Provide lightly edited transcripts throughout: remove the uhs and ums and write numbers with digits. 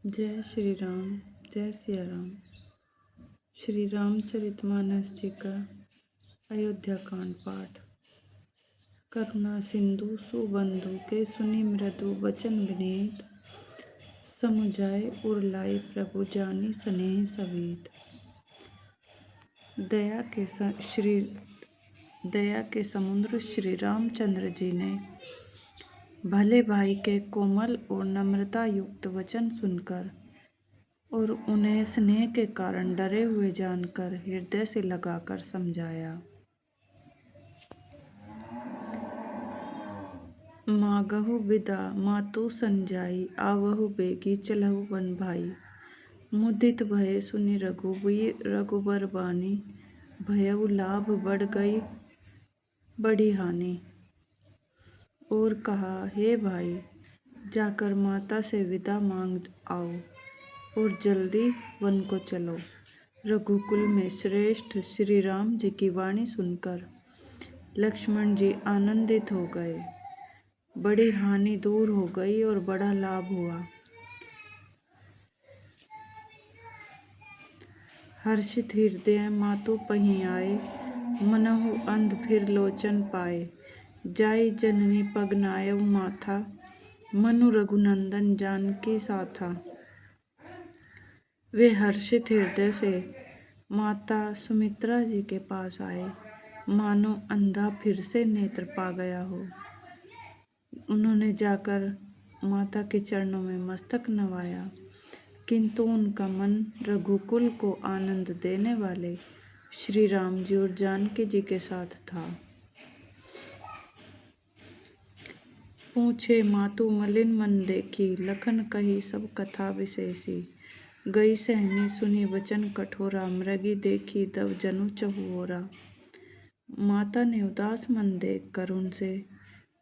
जय श्री राम। जय सिया राम। श्री रामचरितमानस जी का अयोध्या कांड पाठ। करुणा सिंधु सुबंधु के सुनि मृदु वचन विनीत, समुझाए उर लाई प्रभु जानी स्नेह सवेत। दया के समुद्र श्री रामचंद्र जी ने भले भाई के कोमल और नम्रता युक्त वचन सुनकर और उन्हें स्नेह के कारण डरे हुए जानकर हृदय से लगाकर समझाया। मागहु विदा मातु संजाई, आवहु बेगी चलहु वन भाई। मुदित भय सुनि रघुबर बानी, भयउ लाभ बढ़ गई बड़ी हानि। और कहा, हे भाई, जाकर माता से विदा मांग आओ और जल्दी वन को चलो। रघुकुल में श्रेष्ठ श्री राम जी की वाणी सुनकर लक्ष्मण जी आनंदित हो गए। बड़ी हानि दूर हो गई और बड़ा लाभ हुआ। हर्षित हृदय मातु पहीं आए, मनहु अंध फिर लोचन पाए। जाई जननी पग नायव माथा, मनु रघुनंदन जानकी साथा। वे हर्षित हृदय से माता सुमित्रा जी के पास आए, मानो अंधा फिर से नेत्र पा गया हो। उन्होंने जाकर माता के चरणों में मस्तक नवाया, किंतु उनका मन रघुकुल को आनंद देने वाले श्री राम जी और जानकी जी के साथ था। पूछे मातु मलिन मन देखी, लखन कही सब कथा विशेषी। गई सहमी सुनी वचन कठोरा, मृगी देखी तब जनु चहुओरा। माता ने उदास मन देख कर उनसे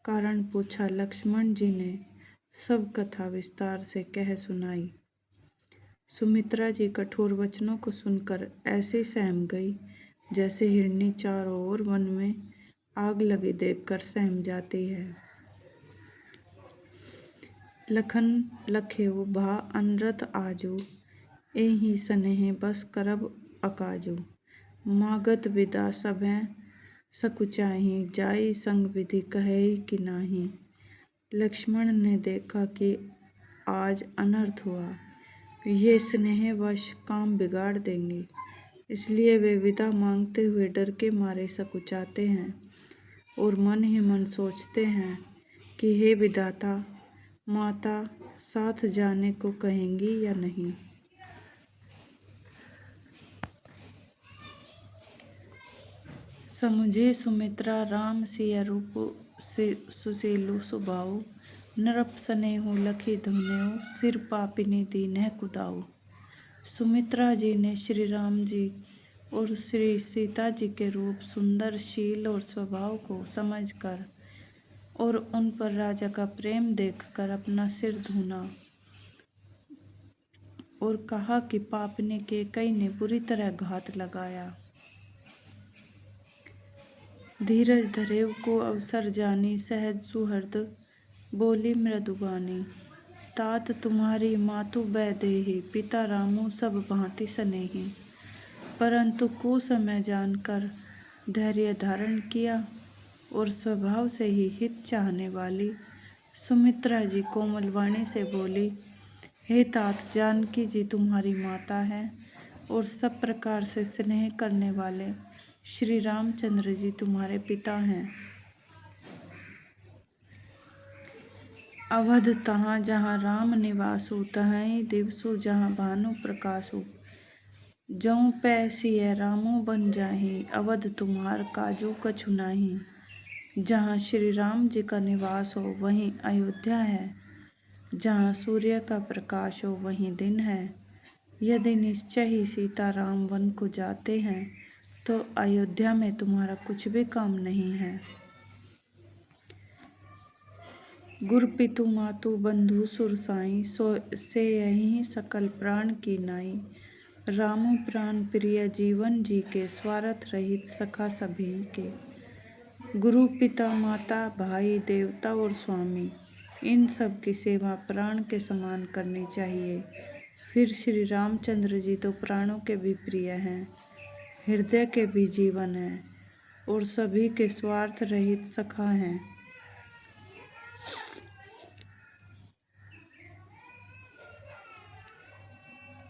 कारण पूछा। लक्ष्मण जी ने सब कथा विस्तार से कह सुनाई। सुमित्रा जी कठोर वचनों को सुनकर ऐसे सहम गई जैसे हिरनी चारों ओर वन में आग लगी देखकर सहम जाती है। लखन लखेउ भा अनरथ आजू, एहि स्नेह बस करब अकाजू। मागत विदा सभै सकुचाही, जाई संग विधि कहेई कि नाही। लक्ष्मण ने देखा कि आज अनर्थ हुआ, ये स्नेहवश काम बिगाड़ देंगे, इसलिए वे विदा मांगते हुए डर के मारे सकुचाते हैं और मन ही मन सोचते हैं कि हे विधाता, माता साथ जाने को कहेंगी या नहीं। समुझे सुमित्रा राम सिया रूप से सुशीलु सुभाऊ। नरप स्नेहु लखी धुनेउ, सिर पापिनी दीन्ह कुदाऊ। सुमित्रा जी ने श्री राम जी और श्री सीता जी के रूप, सुंदर, शील और स्वभाव को समझकर और उन पर राजा का प्रेम देखकर अपना सिर धुना और कहा कि पापिनी कैकेयी ने बुरी तरह घात लगाया। धीरज धरेव को अवसर जानी, सहज सुहृद बोली मृदुबानी। तात तुम्हारी मातु वैदेही, पिता रामू सब भांति स्नेही। परंतु कुसमय जानकर धैर्य धारण किया और स्वभाव से ही हित चाहने वाली सुमित्रा जी कोमल वाणी से बोली, हे तात, जानकी जी तुम्हारी माता है और सब प्रकार से स्नेह करने वाले श्री रामचंद्र जी तुम्हारे पिता हैं। अवध तहाँ जहाँ राम निवासु, तहीं दिवसु जहाँ भानु प्रकाशु। जौं पै सिय रामो बन जाहि, अवध तुम्हार काजू कछु नाही। जहाँ श्री राम जी का निवास हो वहीं अयोध्या है, जहाँ सूर्य का प्रकाश हो वहीं दिन है। यदि निश्चय ही सीता राम वन को जाते हैं तो अयोध्या में तुम्हारा कुछ भी काम नहीं है। गुर पितु मातु बंधु सुर साई, से यही सकल प्राण की नाई। रामु प्राण प्रिय जीवन जी के, स्वार्थ रहित सखा सभी के। गुरु पिता माता भाई देवता और स्वामी, इन सब की सेवा प्राण के समान करनी चाहिए। फिर श्री रामचंद्र जी तो प्राणों के भी प्रिय हैं, हृदय के भी जीवन हैं और सभी के स्वार्थ रहित सखा हैं।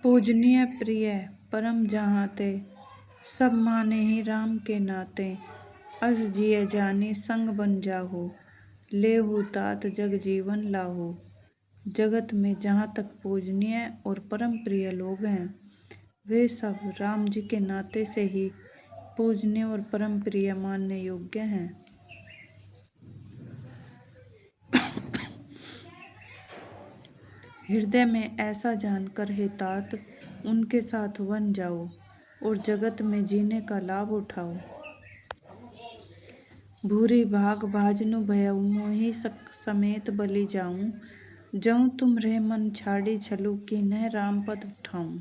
पूजनीय प्रिय परम जहाते, सब माने ही राम के नाते। अस जिय जानी संग बन जाहु, लेहु तात जग जीवन लाहु। जगत में जहाँ तक पूजनीय और परम प्रिय लोग हैं, वे सब राम जी के नाते से ही पूजनीय और परम प्रिय मानने योग्य हैं। हृदय में ऐसा जानकर हे तात, उनके साथ वन जाओ और जगत में जीने का लाभ उठाओ। भूरी भाग भाजनु भयउ, मोहि समेत बलि जाऊं। जऊं तुम रे मन छाड़ी छलु, कि न राम पद उठाऊं।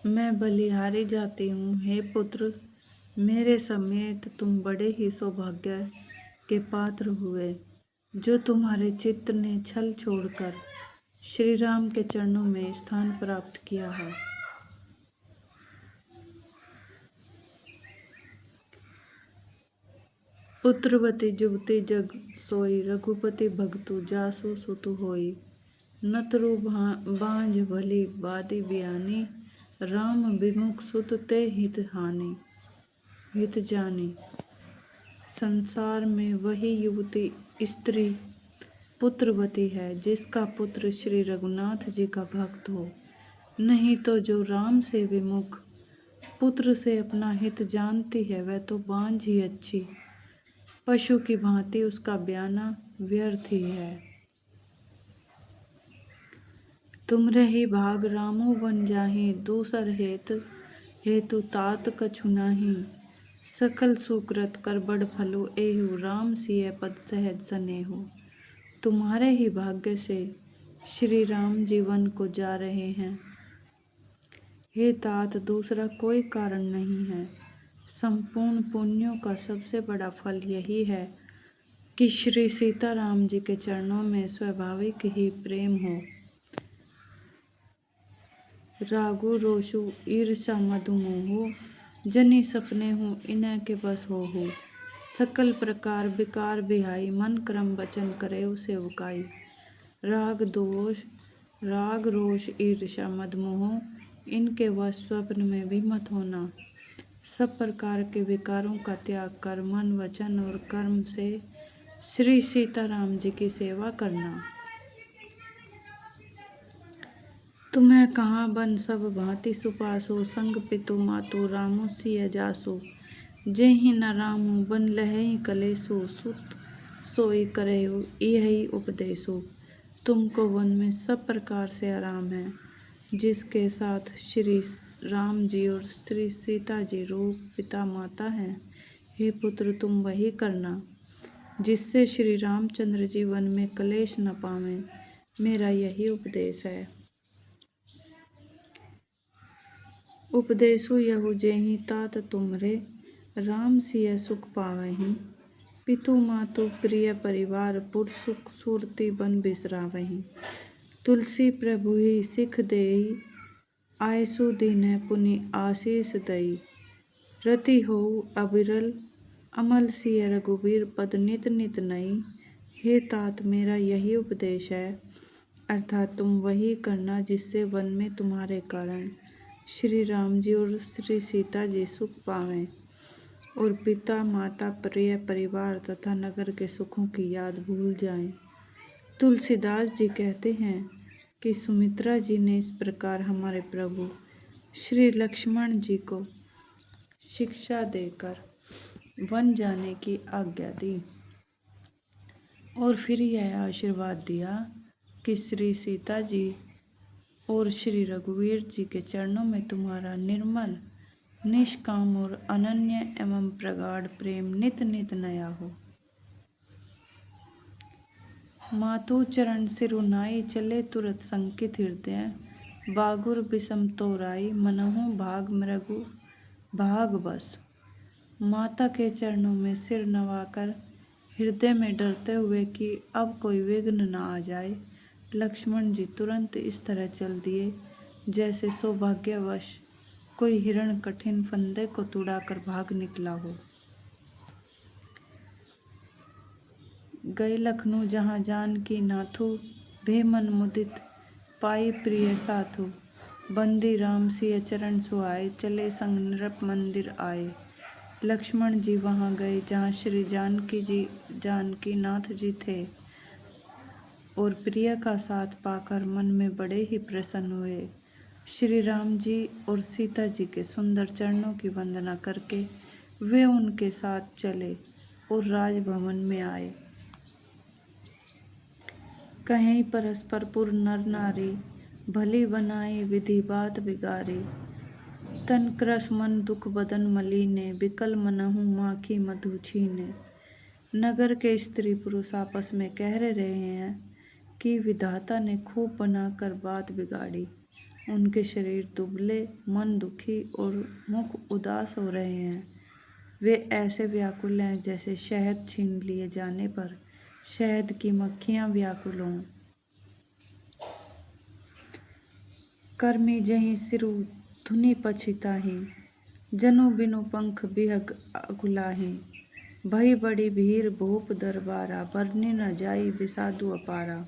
मैं बलिहारी जाती हूँ, हे पुत्र, मेरे समेत तुम बड़े ही सौभाग्य के पात्र हुए, जो तुम्हारे चित्त ने छल छोड़कर श्री राम के चरणों में स्थान प्राप्त किया है। पुत्रवती जुवती जग सोई, रघुपति भगतु जासु सुतु होई। नतरु बांझ भली बादी बियानी, राम विमुख सुत ते हित हानि हित जानी। संसार में वही युवती स्त्री पुत्रवती है जिसका पुत्र श्री रघुनाथ जी का भक्त हो, नहीं तो जो राम से विमुख पुत्र से अपना हित जानती है वह तो बांझ ही अच्छी, पशु की भांति उसका ब्याना व्यर्थ ही है। तुमरे ही भाग रामो बन जाहि, दूसर हेतु तात कछु नाही। सकल सुकृत कर बड़ फलो, एहु राम सिय पद सहज सनेहु। तुम्हारे ही भाग्य से श्री राम जीवन को जा रहे हैं, हे तात, दूसरा कोई कारण नहीं है। संपूर्ण पुण्यों का सबसे बड़ा फल यही है कि श्री सीताराम जी के चरणों में स्वाभाविक ही प्रेम हो। रागु रोषु ईर्षा मधु मोहु, जनि सपने हूँ इन्ह के बस होहु। सकल प्रकार विकार बिहाई, मन क्रम वचन करे सेवकाई। राग रोष ईर्षा मद मोह, इनके वश स्वप्न में भी मत होना। सब प्रकार के विकारों का त्याग कर मन वचन और कर्म से श्री सीताराम जी की सेवा करना। तुम्हें कहाँ बन सब भांति सुपासो, संग पितु मातु रामो सिय जासो। जेहि न रामु बन लहै कलेसु, सुत सोई करहु यही उपदेशो। तुमको वन में सब प्रकार से आराम है, जिसके साथ श्री राम जी और श्री सीता जी रूप पिता माता हैं। हे पुत्र, तुम वही करना जिससे श्री रामचंद्र जी वन में कलेश न पावें। मेरा यही उपदेश है। उपदेशु यहु जेहि तात तुमरे, राम सिय सुख पावहीं। पितु मातु प्रिय परिवार, पुर सुख सुरति बन बिसरावहीं। तुलसी प्रभु ही सिख देई, आयसु दीन्ह पुनि आशीष दई। रति होउ अविरल, अमल सिय रघुवीर पद नित नित नई। हे तात, मेरा यही उपदेश है, अर्थात तुम वही करना जिससे वन में तुम्हारे कारण श्री राम जी और श्री सीता जी सुख पावें और पिता माता प्रिय परिवार तथा नगर के सुखों की याद भूल जाएं। तुलसीदास जी कहते हैं कि सुमित्रा जी ने इस प्रकार हमारे प्रभु श्री लक्ष्मण जी को शिक्षा देकर वन जाने की आज्ञा दी और फिर यह आशीर्वाद दिया कि श्री सीता जी और श्री रघुवीर जी के चरणों में तुम्हारा निर्मल, निष्काम और अनन्य एवं प्रगाढ़ प्रेम नित नित नया हो। मातु चरण सिरुनाई, चले तुरत संकित हृदय। बागुर विषम तोराई, मनहु भाग मृगु भाग बस। माता के चरणों में सिर नवाकर हृदय में डरते हुए कि अब कोई विघ्न न आ जाए, लक्ष्मण जी तुरंत इस तरह चल दिए जैसे सौभाग्यवश कोई हिरण कठिन फंदे को तुड़ाकर भाग निकला हो। गए लखनऊ जहाँ जानकी नाथू, भे मन मुदित पाई प्रिय साथु। बंदी राम सिय चरण सुहाए, चले संग नृप मंदिर आए। लक्ष्मण जी वहाँ गए जहाँ श्री जानकी नाथ जी थे और प्रिय का साथ पाकर मन में बड़े ही प्रसन्न हुए। श्री राम जी और सीता जी के सुंदर चरणों की वंदना करके वे उनके साथ चले और राजभवन में आए। कहीं परस्पर पुर नर नारी, भली बनाई विधि बात बिगारी। तन क्रस मन दुख बदन मलीने, बिकल मनहु माखी मधु छीने। नगर के स्त्री पुरुष आपस में कह रहे हैं कि विधाता ने खूब बनाकर बात बिगाड़ी। उनके शरीर दुबले, मन दुखी और मुख उदास हो रहे हैं। वे ऐसे व्याकुल हैं जैसे शहद छीन लिए जाने पर शहद की मक्खियाँ व्याकुल हों। कर्मी जहीं सिरु धुनि पछिताही, जनु बिनु पंख बिहग अकुलाही। भई बड़ी भीड़ भूप दरबारा, बरनी न जाई विषादु अपारा।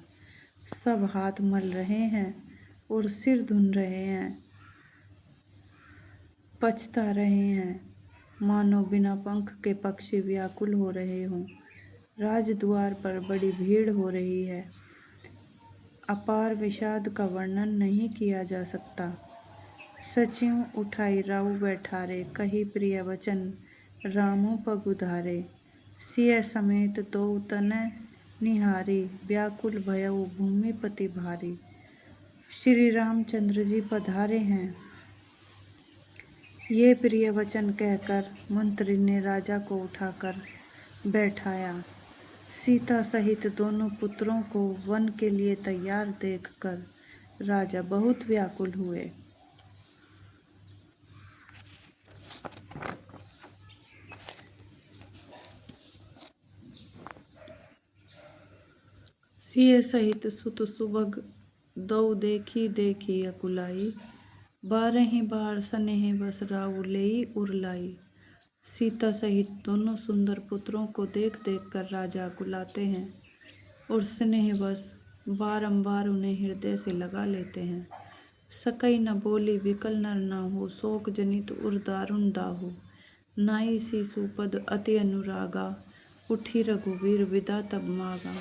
सब हाथ मल रहे हैं और सिर धुन रहे हैं, पछता रहे हैं, मानो बिना पंख के पक्षी व्याकुल हो रहे हों। राजद्वार पर बड़ी भीड़ हो रही है, अपार विषाद का वर्णन नहीं किया जा सकता। सचिव उठाई राउ बैठारे, कही प्रिय वचन रामो पग उधारे। सिय समेत दो तनय निहारी, व्याकुल भयउ भूमिपति भारी। श्री रामचंद्र जी पधारे हैं, ये प्रिय वचन कहकर मंत्री ने राजा को उठाकर बैठाया। सीता सहित दोनों पुत्रों को वन के लिए तैयार देखकर राजा बहुत व्याकुल हुए। सिय सहित सुत सुभग, दौ देखी देखी अकुलाई। बारही बार सनेह बस राउ लेई उरलाई। सीता सहित दोनों सुंदर पुत्रों को देख देख कर राजा कुलाते हैं और स्नेह बस बारंबार उन्हें हृदय से लगा लेते हैं। सकई न बोली विकल नर न हो, शोक जनित उर दारुण दाहो। नाई सी सुपद अति अनुरागा, उठी रघुवीर विदा तब मागा।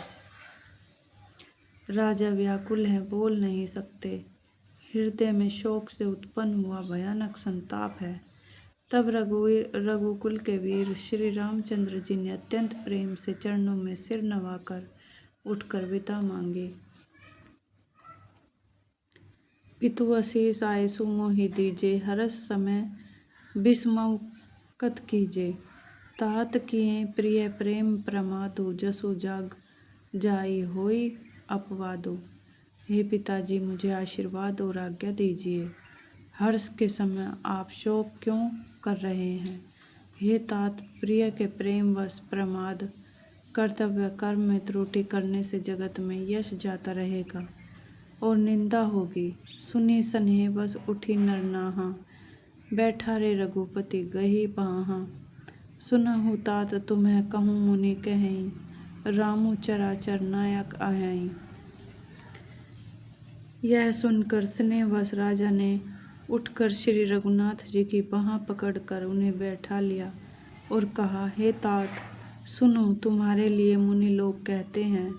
राजा व्याकुल हैं, बोल नहीं सकते, हृदय में शोक से उत्पन्न हुआ भयानक संताप है। तब रघुकुल के वीर श्री रामचंद्र जी ने अत्यंत प्रेम से चरणों में सिर नवाकर उठकर विदा मांगी। पितु असीस आयसु मोहि दीजे, हरस समय बिस्मऊ कत कीजे। तात किए प्रिय प्रेम प्रमादु, जसु जाग जाई होई अपवादो। हे पिताजी, मुझे आशीर्वाद और आज्ञा दीजिए। हर्ष के समय आप शोक क्यों कर रहे हैं? हे तात, प्रिय के प्रेमवश प्रमाद, कर्तव्य कर्म में त्रुटि करने से जगत में यश जाता रहेगा और निंदा होगी। सुनी स्नेह बस उठी नर नाहा, बैठा रे रघुपति गही बाहा। सुनहु तात तुम्हें कहूँ मुनि कहीं, रामु चराचर नायक आयई। यह सुनकर स्नेहवश राजा ने उठकर श्री रघुनाथ जी की बाँह पकड़कर उन्हें बैठा लिया और कहा, हे तात, सुनो, तुम्हारे लिए मुनि लोग कहते हैं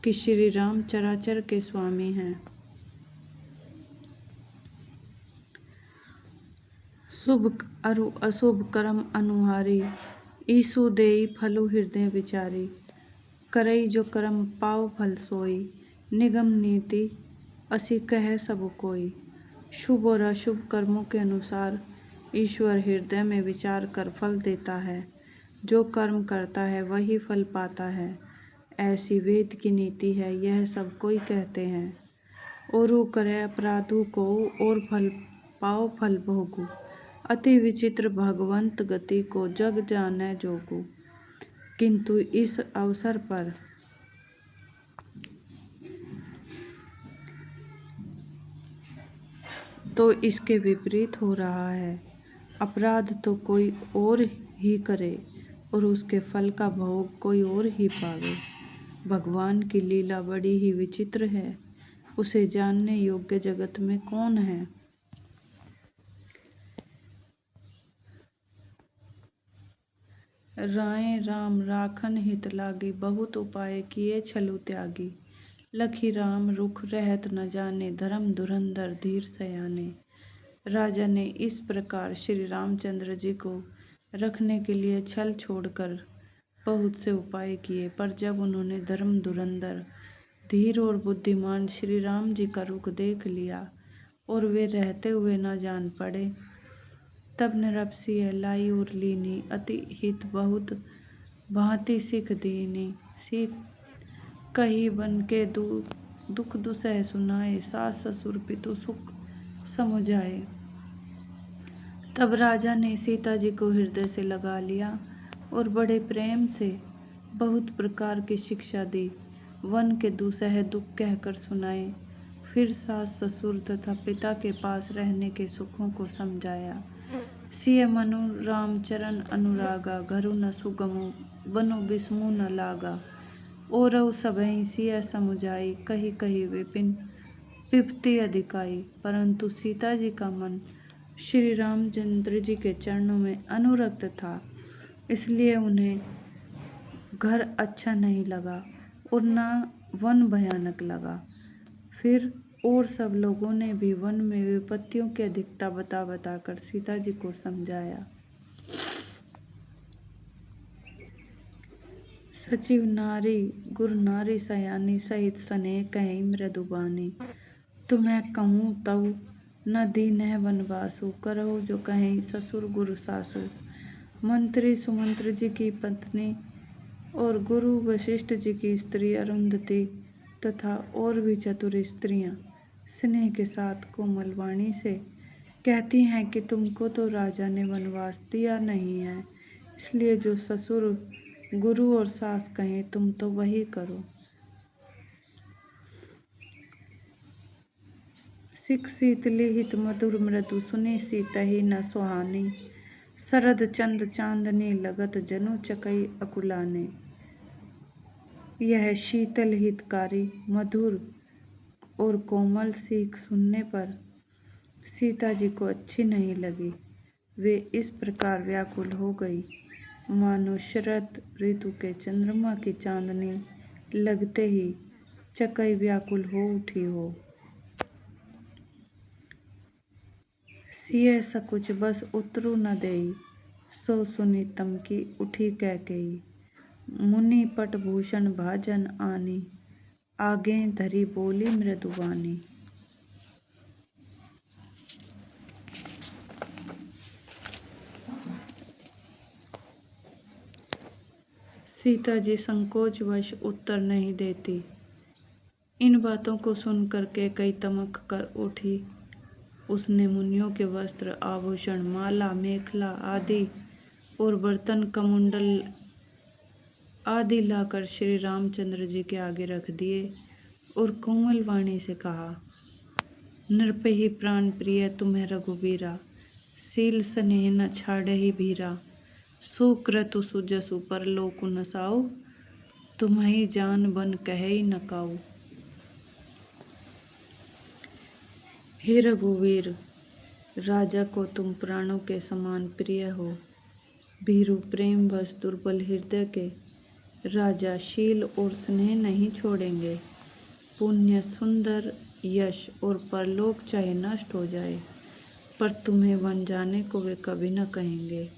कि श्री राम चराचर के स्वामी हैं। शुभ अरु अशुभ कर्म अनुहारी, ईसु देई फलु हृदय विचारी। करई जो कर्म पाओ फल सोई, निगम नीति असी कह सब कोई। शुभ और अशुभ कर्मों के अनुसार ईश्वर हृदय में विचार कर फल देता है। जो कर्म करता है वही फल पाता है। ऐसी वेद की नीति है, यह सब कोई कहते हैं। औरु करे अपराधु को और फल पाओ फल भोगु। अति विचित्र भगवंत गति को जग जाने जोगु। किंतु इस अवसर पर तो इसके विपरीत हो रहा है। अपराध तो कोई और ही करे और उसके फल का भोग कोई और ही पावे। भगवान की लीला बड़ी ही विचित्र है, उसे जानने योग्य जगत में कौन है। राय राम राखन हित लागी, बहुत उपाय किए छलु त्यागी। लखी राम रुख रहत न जाने, धर्म धुरंधर धीर सयाने। राजा ने इस प्रकार श्री रामचंद्र जी को रखने के लिए छल छोड़कर बहुत से उपाय किए, पर जब उन्होंने धर्म धुरंधर धीर और बुद्धिमान श्री राम जी का रुख देख लिया और वे रहते हुए न जान पड़े, तब नरपसिय लाई और लीनी, अति हित बहुत भांति सिख दीनी। सीख कही बन के दुख दुसह सुनाए, सास ससुर पितु सुख समुझाए। तब राजा ने सीता जी को हृदय से लगा लिया और बड़े प्रेम से बहुत प्रकार की शिक्षा दी। वन के दुसह दुख कहकर सुनाए। फिर सास ससुर तथा पिता के पास रहने के सुखों को समझाया। सिय मनु राम चरण अनुरागा, घरु न सुगमु बनु बिस्मु न लागा। औरव सबहि सिय समुझाई, कही कही विपिन विपत्ति अधिकाई। परंतु सीता जी का मन श्री रामचंद्र जी के चरणों में अनुरक्त था, इसलिए उन्हें घर अच्छा नहीं लगा और न वन भयानक लगा। फिर और सब लोगों ने भी वन में विपत्तियों की अधिकता बता बताकर सीता जी को समझाया। सचिव नारी गुरु नारी सयानी, सहित स्नेह कहीं मृदुबानी। तुम्हें कहूँ तऊ न दीन्ह वनवासु, करहु जो कहीं ससुर गुरु सासु। मंत्री सुमंत्र जी की पत्नी और गुरु वशिष्ठ जी की स्त्री अरुंधति तथा और भी चतुर स्त्रियां स्नेह के साथ कोमल वाणी से कहती हैं कि तुमको तो राजा ने वनवास दिया नहीं है, इसलिए जो ससुर गुरु और सास कहें तुम तो वही करो। सिख शीतली हित मधुर मृदु, सुनी सीतहि न सुहानी। शरद चंद चांदनी लगत, जनु चकई अकुलाने। यह शीतल हितकारी मधुर और कोमल सीख सुनने पर सीता जी को अच्छी नहीं लगी। वे इस प्रकार व्याकुल हो गई मानो शरद ऋतु के चंद्रमा की चांदनी लगते ही चकई व्याकुल हो उठी हो। सिय सकुच बस उतरु न देई, सो सुनी तम की उठी कैकेयी। मुनि पट भूषण भाजन आनी, आगे धरी बोली मृदुवानी। सीता जी संकोचवश उत्तर नहीं देती। इन बातों को सुनकर कैकेयी तमक कर उठी। उसने मुनियों के वस्त्र आभूषण माला मेखला आदि और बर्तन कमुंडल आदि लाकर श्री रामचंद्र जी के आगे रख दिए और कोमल वाणी से कहा, नृपहि प्राण प्रिय तुम्हें रघुबीरा, सील स्नेह न छाड़हि भीरा। सुक्रतु सुजसु परलोकु नसाऊ, तुम्हि जान बन कहई न काऊ। हे रघुवीर, राजा को तुम प्राणों के समान प्रिय हो। भीरु प्रेम बस दुर्बल हृदय के राजा शील और स्नेह नहीं छोड़ेंगे। पुण्य सुंदर यश और परलोक चाहे नष्ट हो जाए, पर तुम्हें वन जाने को वे कभी न कहेंगे।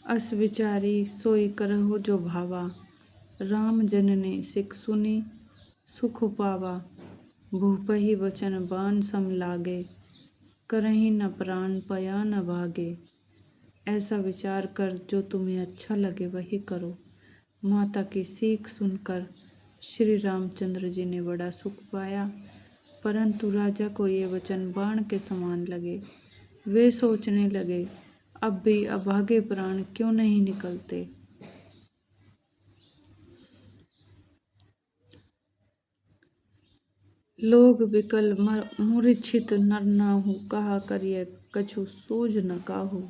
अस विचारी सोई करहु जो भावा, राम जननी सिख सुनी सुख पावा। भूपहि वचन बाण सम लागे, करहि न प्राण पया न भागे। ऐसा विचार कर जो तुम्हें अच्छा लगे वही करो। माता की सीख सुनकर श्री रामचंद्र जी ने बड़ा सुख पाया, परंतु राजा को ये वचन बाण के समान लगे। वे सोचने लगे, अब भी अभागे प्राण क्यों नहीं निकलते। लोग विकल मूर्छित नर नाहु, कहा करिय कछु सूझ न काहू।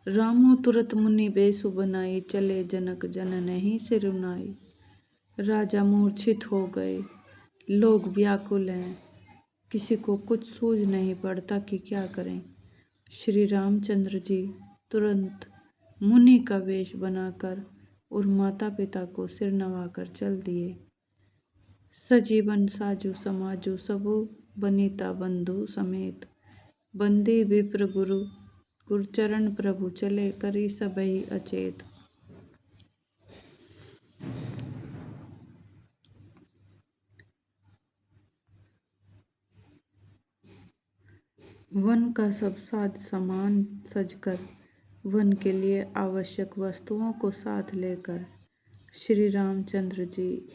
रामो तुरत मुनि बेसु बनाई, चले जनक जननहि सिरुनाई। राजा मूर्छित हो गए, लोग व्याकुल हैं, किसी को कुछ सूझ नहीं पड़ता कि क्या करें। श्री रामचंद्र जी तुरंत मुनि का वेश बनाकर और माता पिता को सिर नवाकर चल दिए। सजीवन साजू समाजू सबु, बनीता बंधु समेत। बंदी विप्र गुरु, गुरचरण प्रभु चले, करी सबहि अचेत। वन का सब साज सामान सजकर, वन के लिए आवश्यक वस्तुओं को साथ लेकर श्री रामचंद्र जी,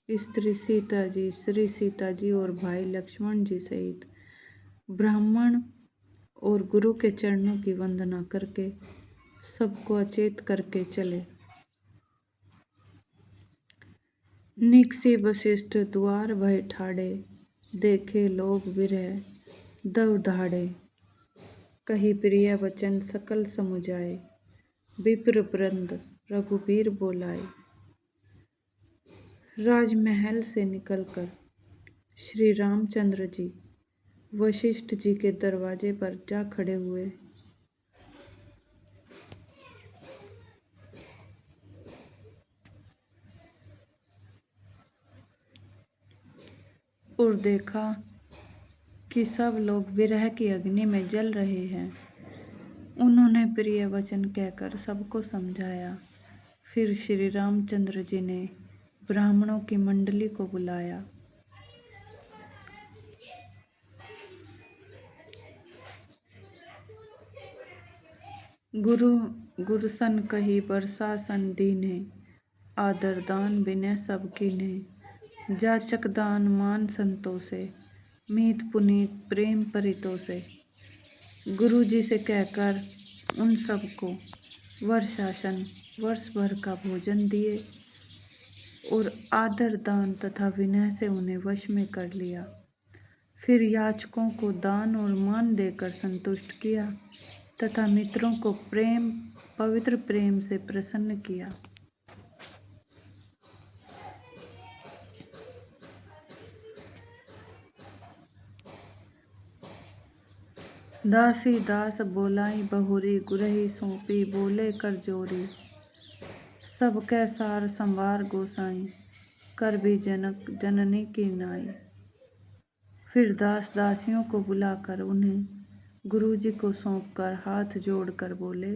स्त्री सीता जी, श्री सीता जी और भाई लक्ष्मण जी सहित ब्राह्मण और गुरु के चरणों की वंदना करके सबको अचेत करके चले। निकसी वशिष्ठ द्वार भय ठाड़े, देखे लोग विरह दव दाड़े। कही प्रिय वचन सकल समुझाए, विप्र वृंद रघुबीर बोलाए। राजमहल से निकलकर श्री रामचंद्र जी वशिष्ठ जी के दरवाजे पर जा खड़े हुए। और देखा कि सब लोग विरह की अग्नि में जल रहे हैं। उन्होंने प्रिय वचन कहकर सबको समझाया। फिर श्री रामचंद्र जी ने ब्राह्मणों की मंडली को बुलाया। गुरु सन कही बरसा सन दीने, आदर दान विनय सब कीन्हे। जाचक दान मान संतोषे, मीत पुनीत प्रेम परितोषे। गुरु जी से कहकर उन सबको वर्षासन वर्ष भर का भोजन दिए और आदर दान तथा विनय से उन्हें वश में कर लिया। फिर याचकों को दान और मान देकर संतुष्ट किया तथा मित्रों को पवित्र प्रेम से प्रसन्न किया। दासी दास बोलाई बहुरी, गुरही सौंपी बोले कर जोरी। सब कै सार संवार गोसाई, कर भी जनक जननी की नाई। फिर दास दासियों को बुलाकर उन्हें गुरुजी को सौंपकर हाथ जोड़कर बोले,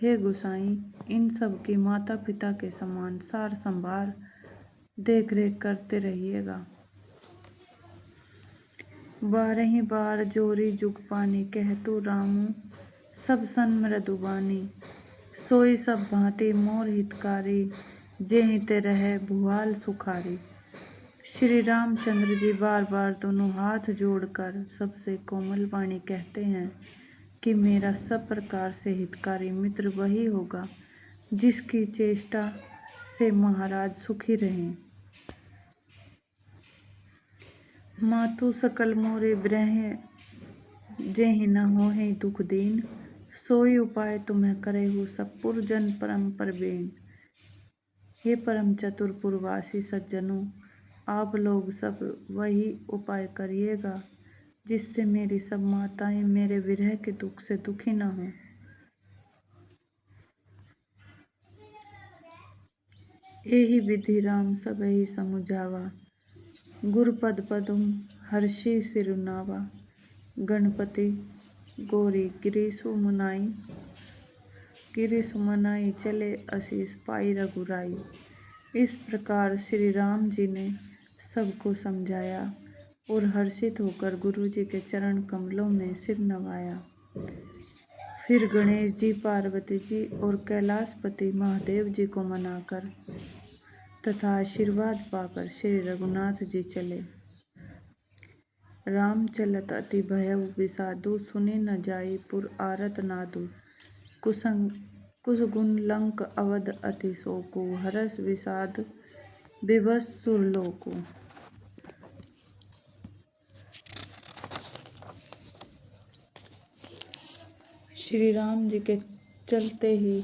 हे गोसाई, इन सब की माता पिता के समान सार संभार देख रेख करते रहिएगा। 12 बार जोरी जुग पानी, कहतु रामू सब सन मृदुबानी। सोई सब भांति मोर हितकारी, जेहि ते रहे भुआल सुखारी। श्री रामचंद्र जी बार बार दोनों हाथ जोड़कर सबसे कोमल वाणी कहते हैं कि मेरा सब प्रकार से हितकारी मित्र वही होगा जिसकी चेष्टा से महाराज सुखी रहें। मातु सकल मोरे ब्रह, जेहि न होहि दुख दीन। सोई उपाय तुम्हें करेहु सब पुरजन परम परबीन। हे परम चतुर पुरवासी सज्जनों, आप लोग सब वही उपाय करिएगा जिससे मेरी सब माताएं मेरे विरह के दुख से दुखी न हों। एहि विधि राम सबहि समुझावा, गुरुपद पदुम हर्षि सिरुनावा। गणपति गौरी गिरि सुमनाई, चले आशीष पाई रघुराई। इस प्रकार श्री राम जी ने सबको समझाया और हर्षित होकर गुरु जी के चरण कमलों में सिर नवाया। फिर गणेश जी, पार्वती जी और कैलाशपति महादेव जी को मनाकर तथा आशीर्वाद पाकर श्री रघुनाथ जी चले। राम चलत अति भयउ विषादु, सुनि न जाई पुर आरत नादु। कुसुगुन लंक अवध अति शोकु, हरष विषाद विवश सुरलोकु। श्री राम जी के चलते ही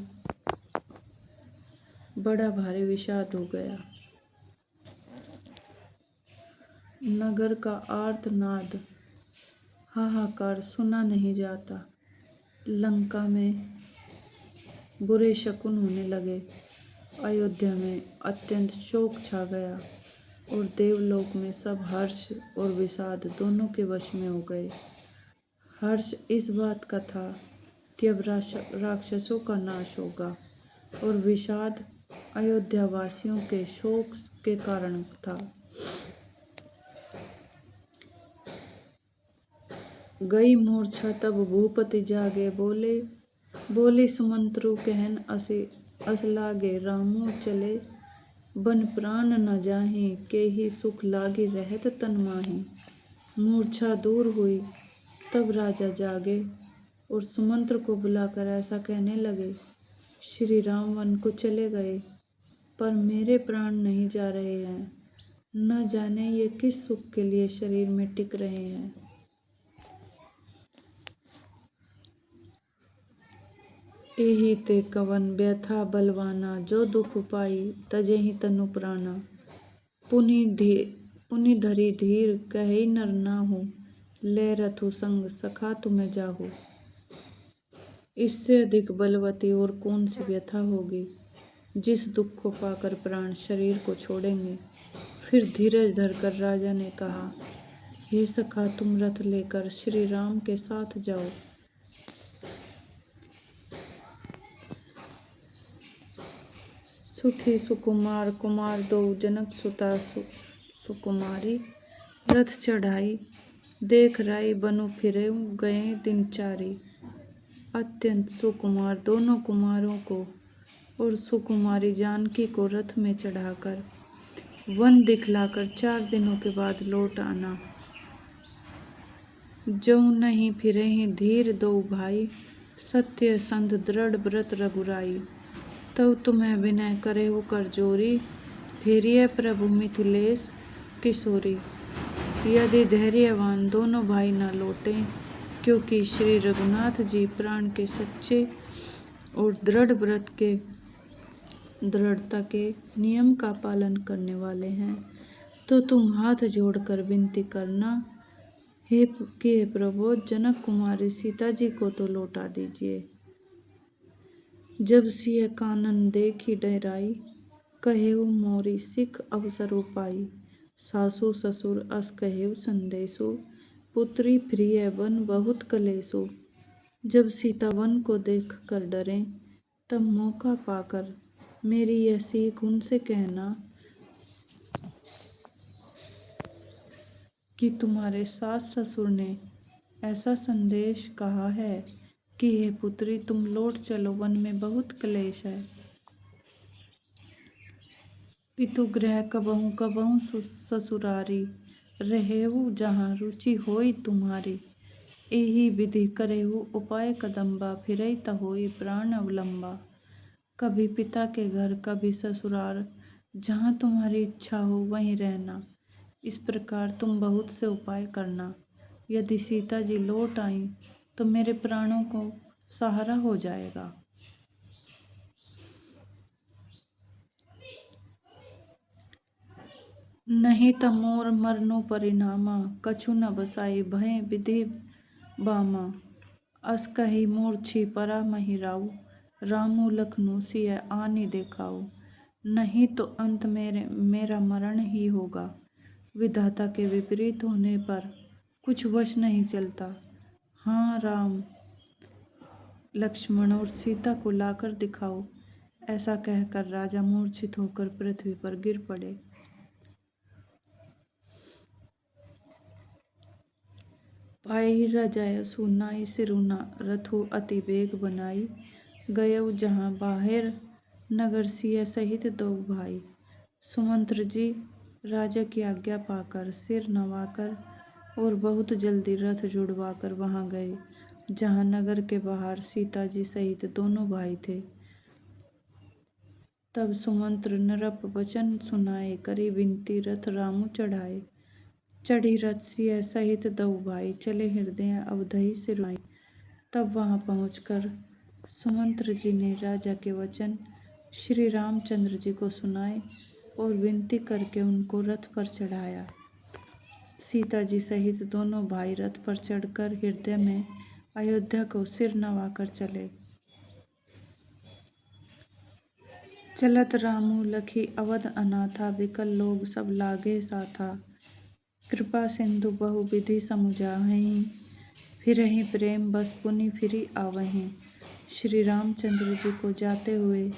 बड़ा भारी विषाद हो गया। नगर का आर्तनाद हाहाकार सुना नहीं जाता। लंका में बुरे शकुन होने लगे। अयोध्या में अत्यंत शोक छा गया और देवलोक में सब हर्ष और विषाद दोनों के वश में हो गए। हर्ष इस बात का था कि अब राक्षसों का नाश होगा और विषाद अयोध्या वासियों के शोक के कारण था। गई मूर्छा तब भूपति जागे, बोले सुमंत्रु कहन अस लागे। रामू चले बन प्राण न जाहि, के ही सुख लागी रहत तन माहि। मूर्छा दूर हुई तब राजा जागे और सुमंत्र को बुलाकर ऐसा कहने लगे, श्री राम वन को चले गए पर मेरे प्राण नहीं जा रहे हैं। न जाने ये किस सुख के लिए शरीर में टिक रहे हैं। एही ते कवन व्यथा बलवाना, जो दुख पाई तजेहि तनु प्राणा। पुनि धरि धीर कहि नर नाहु, ले रथु संग सखा तुम्हें जाहु। इससे अधिक बलवती और कौन सी व्यथा होगी, जिस दुख को पाकर प्राण शरीर को छोड़ेंगे। फिर धीरज धरकर राजा ने कहा, हे सखा तुम रथ लेकर श्री राम के साथ जाओ। सुठी सुकुमार कुमार दो, जनक सुता सुकुमारी। रथ चढ़ाई देख राई, बनु फिरे गए दिन चारी। अत्यंत सुकुमार दोनों कुमारों को और सुकुमारी जानकी को रथ में चढ़ाकर वन दिखलाकर 4 दिनों के बाद लौट आना। जो नहीं फिरे ही धीर दो भाई, सत्य संध दृढ़ व्रत रघुराई। तब तुम्हें विनय करे हो कर जोरी, फिरिए प्रभु मिथिलेश किशोरी। यदि धैर्यवान दोनों भाई न लौटे, क्योंकि श्री रघुनाथ जी प्राण के सच्चे और दृढ़ व्रत के दृढ़ता के नियम का पालन करने वाले हैं, तो तुम हाथ जोड़कर विनती करना हे प्रभु, जनक कुमारी सीता जी को तो लौटा दीजिए। जब सिय कानन देखी डराई, कहेउ मोरी सिख अवसर उपाई। सासु ससुर अस कहेउ संदेशु, पुत्री प्रिय वन बहुत कलेशु। जब सीता वन को देख कर डरे, तब मौका पाकर मेरी यह सीख उनसे कहना कि तुम्हारे सास ससुर ने ऐसा संदेश कहा है कि हे पुत्री तुम लौट चलो, वन में बहुत क्लेश है। पितु गृह कबहु कबहु ससुरारी, रहेहु जहाँ रुचि होई तुम्हारी। एही विधि करेहु उपाय कदम्बा, फिरई त होई प्राण अवलंबा। कभी पिता के घर कभी ससुराल, जहाँ तुम्हारी इच्छा हो वहीं रहना। इस प्रकार तुम बहुत से उपाय करना। यदि सीता जी लौट आई तो मेरे प्राणों को सहारा हो जाएगा। नहीं त मोर मरनो परिणामा, कछु न बसाई भय विधि बामा। अस कही मूर्छी परा मही राऊ, रामू लखनऊ सिय आनी देखाऊ। नहीं तो अंत मेरा मरण ही होगा। विधाता के विपरीत होने पर कुछ वश नहीं चलता। हाँ, राम लक्ष्मण और सीता को लाकर दिखाओ। ऐसा कहकर राजा मूर्छित होकर पृथ्वी पर गिर पड़े। पाई रजाय सुनाई सिरुना रथु अति बेग बनाई। गयऊ जहाँ बाहिर नगर सिय सहित दो भाई। सुमंत्र जी राजा की आज्ञा पाकर सिर नवाकर और बहुत जल्दी रथ जुड़वाकर वहां गए जहाँ नगर के बाहर सीता जी सहित दोनों भाई थे। तब सुमंत्र नरप वचन सुनाए करी विनती रथ रामु चढ़ाए। चढ़ी रथ सिय सहित दऊ भाई चले हृदय अवधि सिरुनाई। तब वहां पहुंचकर सुमंत्र जी ने राजा के वचन श्री रामचंद्र जी को सुनाए और विनती करके उनको रथ पर चढ़ाया। सीता जी सहित दोनों भाई रथ पर चढ़कर हृदय में अयोध्या को सिर नवाकर चले। चलत रामू लखी अवध अनाथा विकल लोग सब लागे साथा। कृपा सिंधु बहु विधि समुझाहीं फिरहि प्रेम बस पुनि फिरी आवहीं। श्री रामचंद्र जी को जाते हुए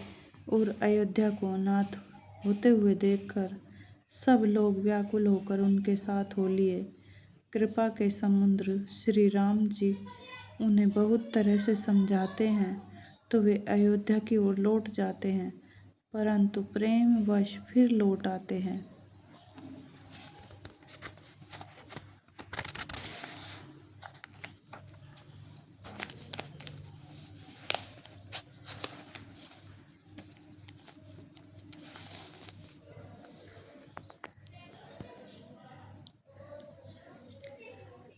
और अयोध्या को अनाथ होते हुए देखकर सब लोग व्याकुल होकर उनके साथ हो लिए। कृपा के समुद्र श्री राम जी उन्हें बहुत तरह से समझाते हैं तो वे अयोध्या की ओर लौट जाते हैं, परंतु प्रेम वश फिर लौट आते हैं।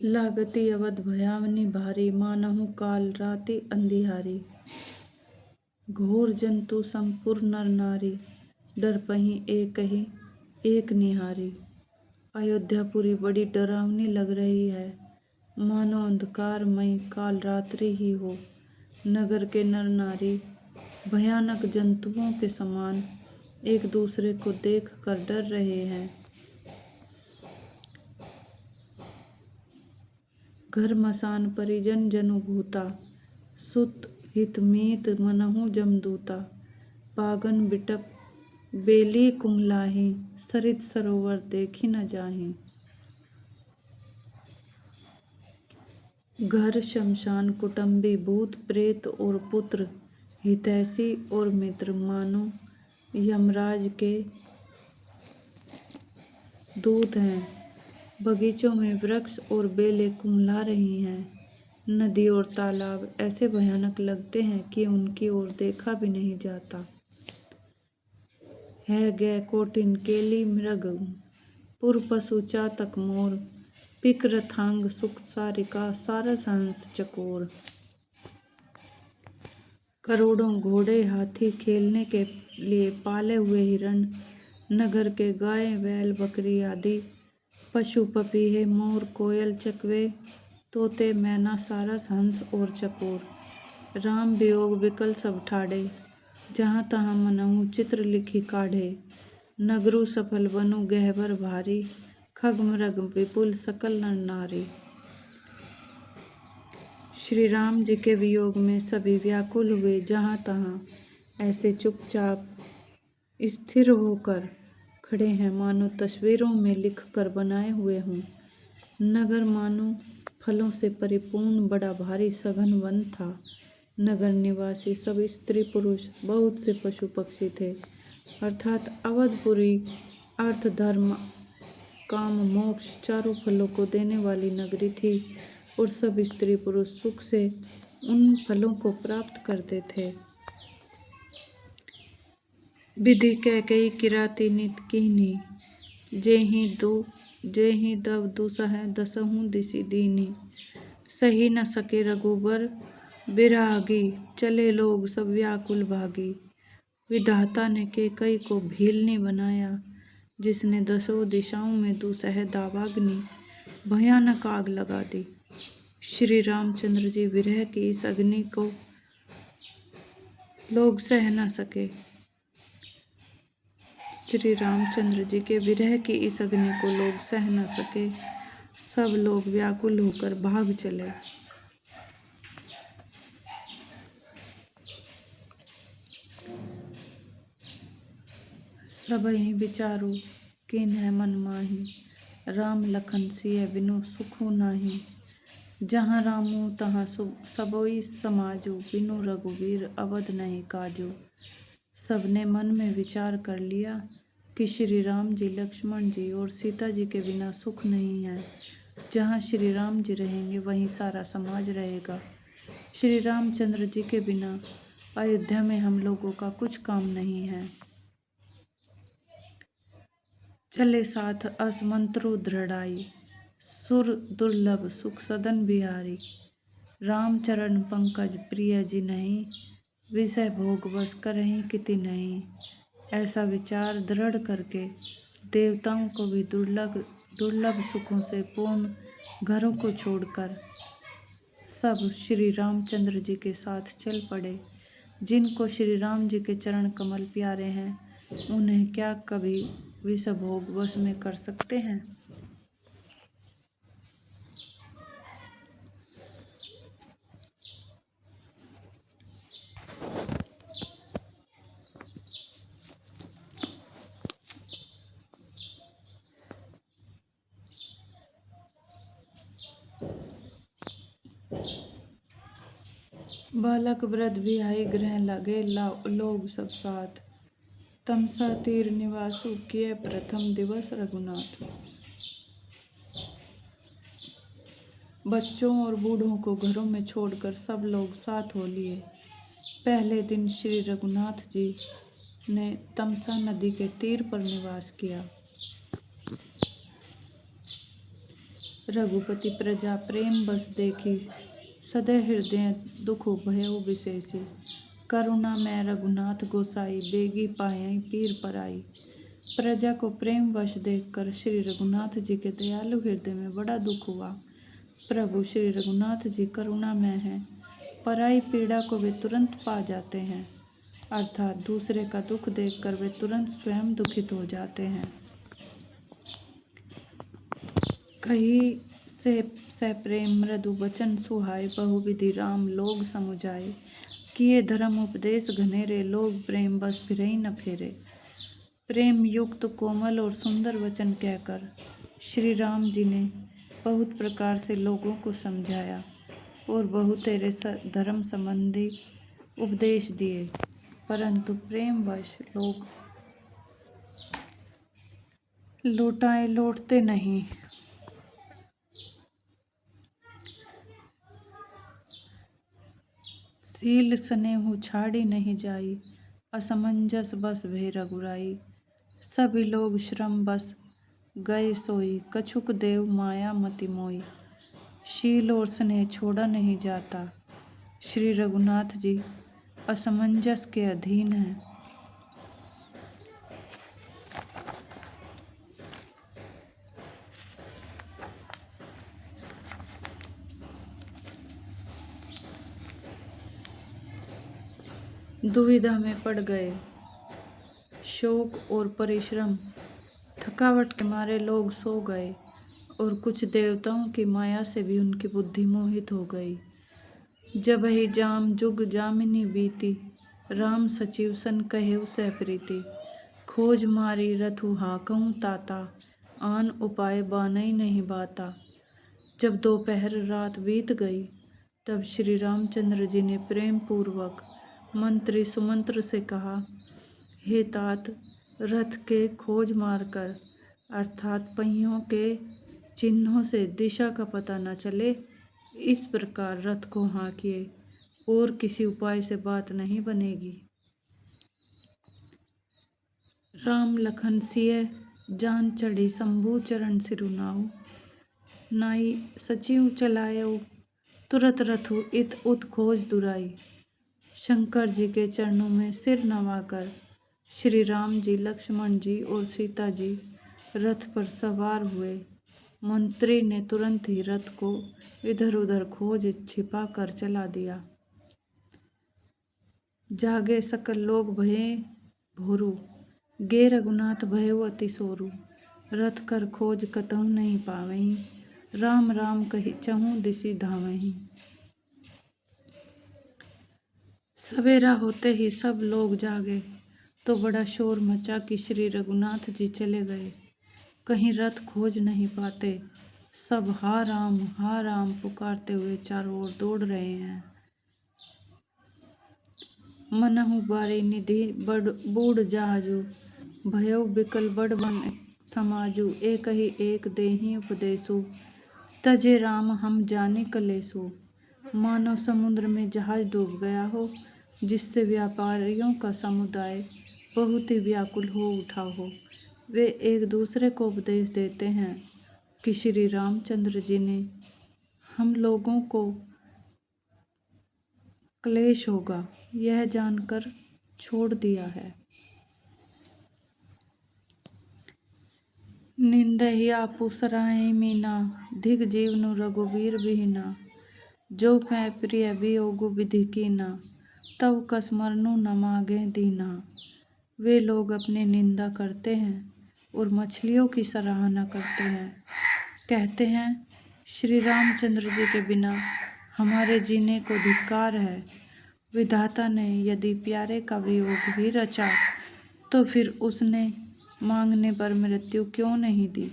लागती अवध भयावनी भारी मानहु काल राति अंधियारी। घोर जंतु संपूर्ण नर नारी डर पही एक निहारी। अयोध्यापुरी बड़ी डरावनी लग रही है, मानो अंधकारमयी काल रात्रि ही हो। नगर के नर नारी भयानक जंतुओं के समान एक दूसरे को देख कर डर रहे हैं। घर मसान परिजन जनु भूता सुत हित मीत मनहु जमदूता। पागन बिटप बेली कुंगलाही सरित सरोवर देखी न जाही। घर शमशान कुटुंबी भूत प्रेत और पुत्र हितैषी और मित्र मानो यमराज के दूत हैं। बगीचों में वृक्ष और बेलें कुम्हला रही हैं। नदी और तालाब ऐसे भयानक लगते हैं कि उनकी ओर देखा भी नहीं जाता। है गै कोटिन केली मृग पुर पशु चातक मोर। पिक रथांग सुख सारिका सारस हंस चकोर। करोड़ों घोड़े हाथी खेलने के लिए पाले हुए हिरण नगर के गाय बैल बकरी आदि पशु पपीहे मोर कोयल चकवे तोते मैना सारस हंस और चकोर। राम वियोग विकल सब ठाड़े जहाँ तहाँ मनहु चित्र लिखी काढ़े। नगरु सफल बनु गहबर भारी खग मृग विपुल सकल नर नारी। श्री राम जी के वियोग में सभी व्याकुल हुए जहाँ तहाँ ऐसे चुपचाप स्थिर होकर खड़े हैं मानो तस्वीरों में लिख कर बनाए हुए हों। नगर मानो फलों से परिपूर्ण बड़ा भारी सघन वन था। नगर निवासी सब स्त्री पुरुष बहुत से पशु पक्षी थे, अर्थात अवधपुरी अर्थ धर्म काम मोक्ष चारों फलों को देने वाली नगरी थी और सब स्त्री पुरुष सुख से उन फलों को प्राप्त करते थे। विधि कैकेयी किराती नित कीन्ही जेहि दव दुसह दसहु दिसि दीन्ही। सही न सके रघुबर बिरहागी चले लोग सब व्याकुल भागी। विधाता ने कैकेयी को भीलनी बनाया जिसने दसों दिशाओं में दुसह दावाग्नि भयानक आग लगा दी। श्री रामचंद्र जी विरह की इस अग्नि को लोग सह न सके। श्री रामचंद्र जी के विरह की इस अग्नि को लोग सह न सके। सब लोग व्याकुल होकर भाग चले। सबहि विचारु कीन्ह मन माहि राम लखन सिय बिनु सुखु नाही। जहाँ रामू तहाँ सबोई समाजू, बिनु रघुवीर अवध नहीं काजू। सबने मन में विचार कर लिया कि श्री राम जी, लक्ष्मण जी और सीता जी के बिना सुख नहीं है। जहाँ श्री राम जी रहेंगे वहीं सारा समाज रहेगा। श्री रामचंद्र जी के बिना अयोध्या में हम लोगों का कुछ काम नहीं है। चले साथ असमंत्रु दृढ़ाई, सुर दुर्लभ सुख सदन बिहारी। राम चरण पंकज प्रिय जी नहीं, विषय भोग बस करहीं किति नहीं। ऐसा विचार दृढ़ करके देवताओं को भी दुर्लभ सुखों से पूर्ण घरों को छोड़कर सब श्री रामचंद्र जी के साथ चल पड़े। जिनको श्री राम जी के चरण कमल प्यारे हैं, उन्हें क्या कभी विषय भोग वश में कर सकते हैं। बालक वृद्ध बिहाई गृह लगे लोग सब साथ। तमसा तीर निवासु किए प्रथम दिवस रघुनाथ। बच्चों और बूढ़ों को घरों में छोड़कर सब लोग साथ हो लिए। पहले दिन श्री रघुनाथ जी ने तमसा नदी के तीर पर निवास किया। रघुपति प्रजा प्रेम बस देखी, सदै हृदय दुख भयो विशेषी। करुणा में रघुनाथ गोसाई, बेगी पायई पीर पराई। प्रजा को प्रेम वश देखकर श्री रघुनाथ जी के दयालु हृदय में बड़ा दुख हुआ। प्रभु श्री रघुनाथ जी करुणा में हैं, पराई पीड़ा को वे तुरंत पा जाते हैं, अर्थात दूसरे का दुख देखकर वे तुरंत स्वयं दुखित हो जाते हैं। कही से प्रेम मृदु वचन सुहाय, बहुविधि राम लोग समुझाए। किए धर्म उपदेश घनेरे, लोग प्रेम बस फिरई न फेरे। प्रेम युक्त कोमल और सुंदर वचन कहकर श्री राम जी ने बहुत प्रकार से लोगों को समझाया और बहुतेरे धर्म संबंधी उपदेश दिए, परंतु प्रेमवश लोग लौटते नहीं। सील स्नेहु छाड़ी नहीं जाई, असमंजस बस भे रघुराई। सभी लोग श्रम बस गए सोई, कछुक देव माया मति मोई। शील और स्नेह छोड़ा नहीं जाता। श्री रघुनाथ जी असमंजस के अधीन हैं। दुविधा में पड़ गए। शोक और परिश्रम, थकावट के मारे लोग सो गए और कुछ देवताओं की माया से भी उनकी बुद्धि मोहित हो गई। जब ही जाम जुग जामिनी बीती, राम सचिव सन कहेउ सह प्रीति। खोज मारी रथु हाकहूँ ताता, आन उपाय बानई नहीं बाता। जब दोपहर रात बीत गई, तब श्री रामचंद्र जी ने प्रेम पूर्वक मंत्री सुमंत्र से कहा, हे तात, रथ के खोज मारकर, अर्थात पहियों के चिन्हों से दिशा का पता न चले, इस प्रकार रथ को हाँकिए, और किसी उपाय से बात नहीं बनेगी। राम लखन सिय जान चढ़ी, शंभु चरण सिरु नाऊ। नाई सचिव चलायऊ, तुरत रथु इत उत खोज दुराई। शंकर जी के चरणों में सिर नवाकर श्री राम जी, लक्ष्मण जी और सीता जी रथ पर सवार हुए। मंत्री ने तुरंत ही रथ को इधर उधर खोज छिपा कर चला दिया। जागे सकल लोग भये भोरू, गे रघुनाथ भयो अति सोरू। रथ कर खोज कतहु नहीं पावहीं, राम राम कही चहु दिशि धावहीं। सवेरा होते ही सब लोग जागे तो बड़ा शोर मचा कि श्री रघुनाथ जी चले गए, कहीं रथ खोज नहीं पाते। सब हा राम पुकारते हुए चारों ओर दौड़ रहे हैं। मनहु बारी निधि बड़ बूढ़ जहाजू, भयउ बिकल बड़ बन समाजू। एक ही एक देहि उपदेशु, तजे राम हम जाने कलेसु। मानो समुद्र में जहाज डूब गया हो, जिससे व्यापारियों का समुदाय बहुत ही व्याकुल हो उठा हो। वे एक दूसरे को उपदेश देते हैं कि श्री रामचंद्र जी ने हम लोगों को क्लेश होगा यह जानकर छोड़ दिया है। निंदहि आपु सराय मीना, धिक जीवनु रघुवीर बिहिना। जो मैं प्रिय वियोगु विधि कीना, तब कस मरनु न मागे दीना। वे लोग अपनी निंदा करते हैं और मछलियों की सराहना करते हैं। कहते हैं श्री रामचंद्र जी के बिना हमारे जीने को धिक्कार है। विधाता ने यदि प्यारे का वियोग ही रचा, तो फिर उसने मांगने पर मृत्यु क्यों नहीं दी।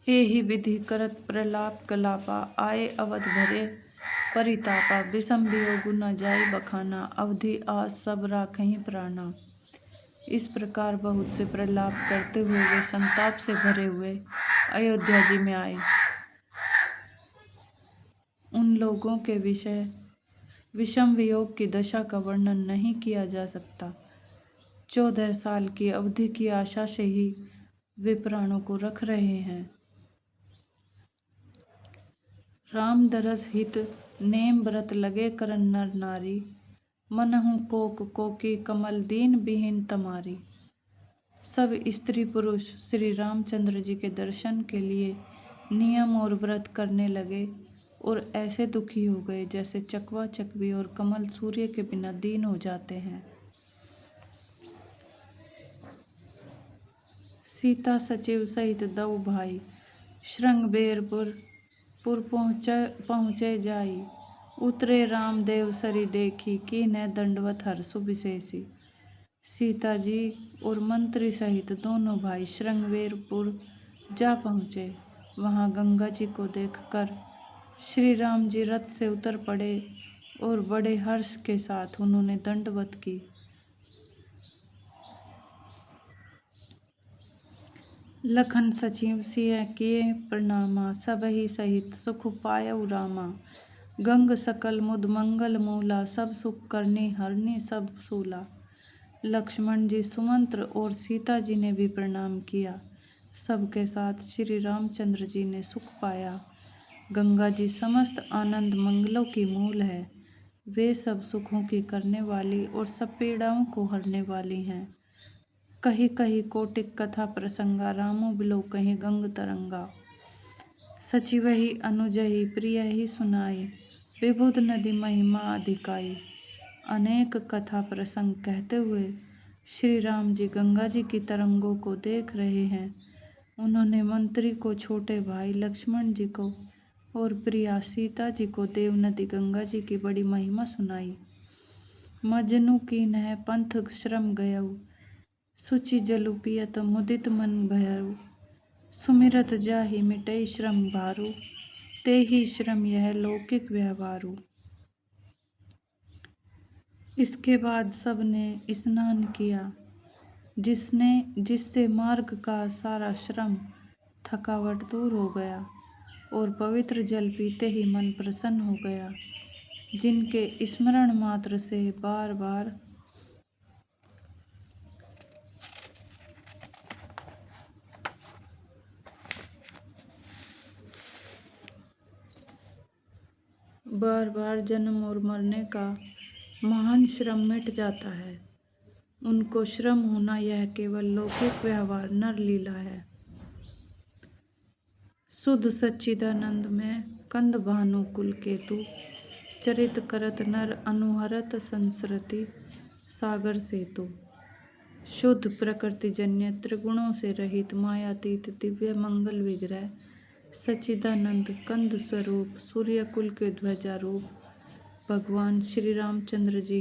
एहि विधि करत प्रलाप कलापा, आए अवध भरे परितापा। विषम वियोगु न जाई बखाना, अवधि आस सब राखहीं प्राणा। इस प्रकार बहुत से प्रलाप करते हुए वे संताप से भरे हुए अयोध्या जी में आए। उन लोगों के विषय विषम वियोग की दशा का वर्णन नहीं किया जा सकता। 14 साल की अवधि की आशा से ही वे प्राणों को रख रहे हैं। राम दरस हित नेम व्रत लगे करन नर नारी, मनहु कोक कोकी कमल दीन बिहीन तमारी। सब स्त्री पुरुष श्री रामचंद्र जी के दर्शन के लिए नियम और व्रत करने लगे और ऐसे दुखी हो गए जैसे चकवा चकवी और कमल सूर्य के बिना दीन हो जाते हैं। सीता सचिव सहित दऊ भाई, श्रृंगबेरपुर पहुँचे जाई। उतरे रामदेव सरी देखी, की न दंडवत हर्षु विशेषी। सीता जी और मंत्री सहित दोनों भाई श्रृंगबेरपुर जा पहुँचे। वहाँ गंगा जी को देखकर श्री राम जी रथ से उतर पड़े और बड़े हर्ष के साथ उन्होंने दंडवत की। लखन सचिव सिय किए प्रणामा, सबहि सहित सुख पायउ रामा। गंग सकल मुद मंगल मूला, सब सुख करनी हरनी सब सूला। लक्ष्मण जी सुमंत्र और सीता जी ने भी प्रणाम किया। सबके साथ श्री रामचंद्र जी ने सुख पाया। गंगा जी समस्त आनंद मंगलों की मूल है। वे सब सुखों की करने वाली और सब पीड़ाओं को हरने वाली हैं। कही कही कोटिक कथा प्रसंगा, रामो बिलो कहीं गंग तरंगा। सचिवहि अनुजहि प्रियहि सुनाई, विबुध नदी महिमा अधिकाई। अनेक कथा प्रसंग कहते हुए श्री राम जी गंगा जी की तरंगों को देख रहे हैं। उन्होंने मंत्री को छोटे भाई लक्ष्मण जी को और प्रिया सीता जी को देव नदी गंगा जी की बड़ी महिमा सुनाई। मजनू कीन्ह पंथ श्रम गयउ, सुचि जलु पियत मुदित मन भयउ। सुमिरत जाहि मिटई श्रम भारु, तेहि श्रम यह लौकिक व्यवहारु। इसके बाद सबने स्नान किया, जिससे मार्ग का सारा श्रम थकावट दूर हो गया और पवित्र जल पीते ही मन प्रसन्न हो गया। जिनके स्मरण मात्र से बार बार जन्म और मरने का महान श्रम मिट जाता है। उनको श्रम होना यह केवल लौकिक व्यवहार नर लीला है। शुद्ध सच्चिदानंद में कंद भानु कुल केतु, चरित करत नर अनुहरत संसरति सागर सेतु। शुद्ध प्रकृति जन्य त्रिगुणों से रहित मायातीत दिव्य मंगल विग्रह सच्चिदानंद कंद स्वरूप सूर्य कुल के ध्वजारूप भगवान श्री रामचंद्र जी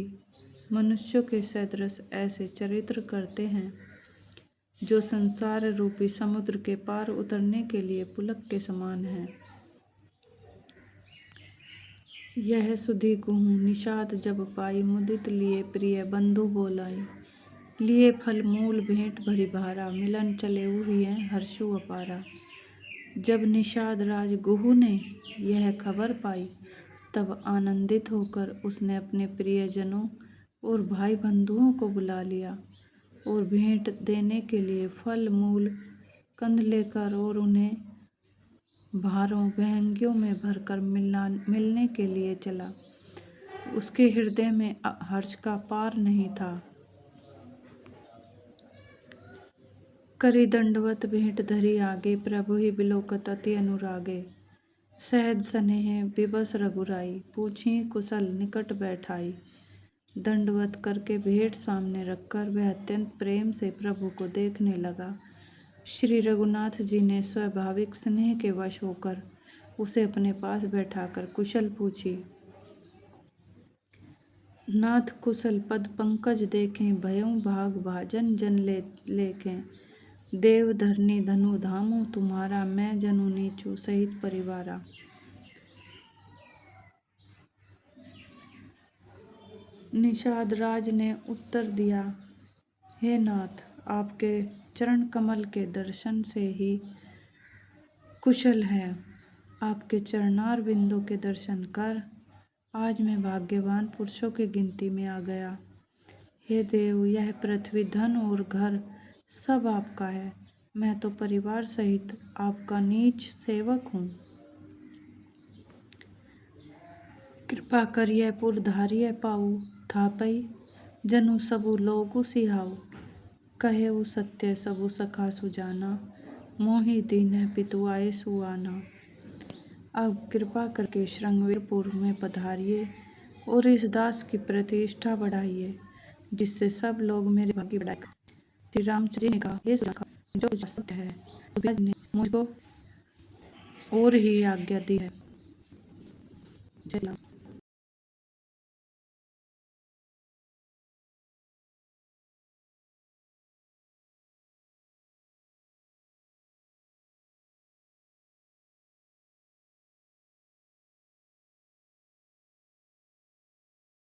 मनुष्यों के सदृश ऐसे चरित्र करते हैं जो संसार रूपी समुद्र के पार उतरने के लिए पुलक के समान है। यह सुधि गुहूँ निषाद जब पाई, मुदित लिए प्रिय बंधु बोलाई। लिए फल मूल भेंट भरी भारा, मिलन चले हुए हर्षु अपारा। जब निषाद राज गुहू ने यह खबर पाई, तब आनंदित होकर उसने अपने प्रियजनों और भाई बंधुओं को बुला लिया और भेंट देने के लिए फल मूल कंद लेकर और उन्हें भारों बहंगियों में भरकर मिलने के लिए चला। उसके हृदय में हर्ष का पार नहीं था। करी दंडवत भेंट धरी आगे, प्रभु ही बिलोकत अति अनुरागे। सहज स्नेह विवश रघुराई, पूछी कुशल निकट बैठाई। दंडवत करके भेंट सामने रखकर वह अत्यंत प्रेम से प्रभु को देखने लगा। श्री रघुनाथ जी ने स्वाभाविक स्नेह के वश होकर उसे अपने पास बैठाकर कुशल पूछी। नाथ कुशल पद पंकज देखें, भयउ भाग भाजन जन लेखें। देव धरनी धनु धामो तुम्हारा, मैं जनु नीचू सहित परिवारा। निषाद राज ने उत्तर दिया, हे नाथ, आपके चरण कमल के दर्शन से ही कुशल है। आपके चरणार बिंदु के दर्शन कर आज मैं भाग्यवान पुरुषों की गिनती में आ गया। हे देव, यह पृथ्वी धन और घर सब आपका है। मैं तो परिवार सहित आपका नीच सेवक हूँ। कृपा करिए पुर धारिय पाऊ, थापई जनु सबु लोगु सिहाऊ। कहेउ सत्य सबु सखा सुजाना, मोहि दीन्ह पितु आए सुआना। अब कृपा करके श्रृंगवीरपुर में पधारिए और इस दास की प्रतिष्ठा बढ़ाइए, जिससे सब लोग मेरे भाग्य बढ़ाएं। श्री रामचंद्र जी ने कहा, हे सुखा, जो कुछ सत्य है तुलसीदास जी ने मुझको और ही आज्ञा दी है। जय श्री राम।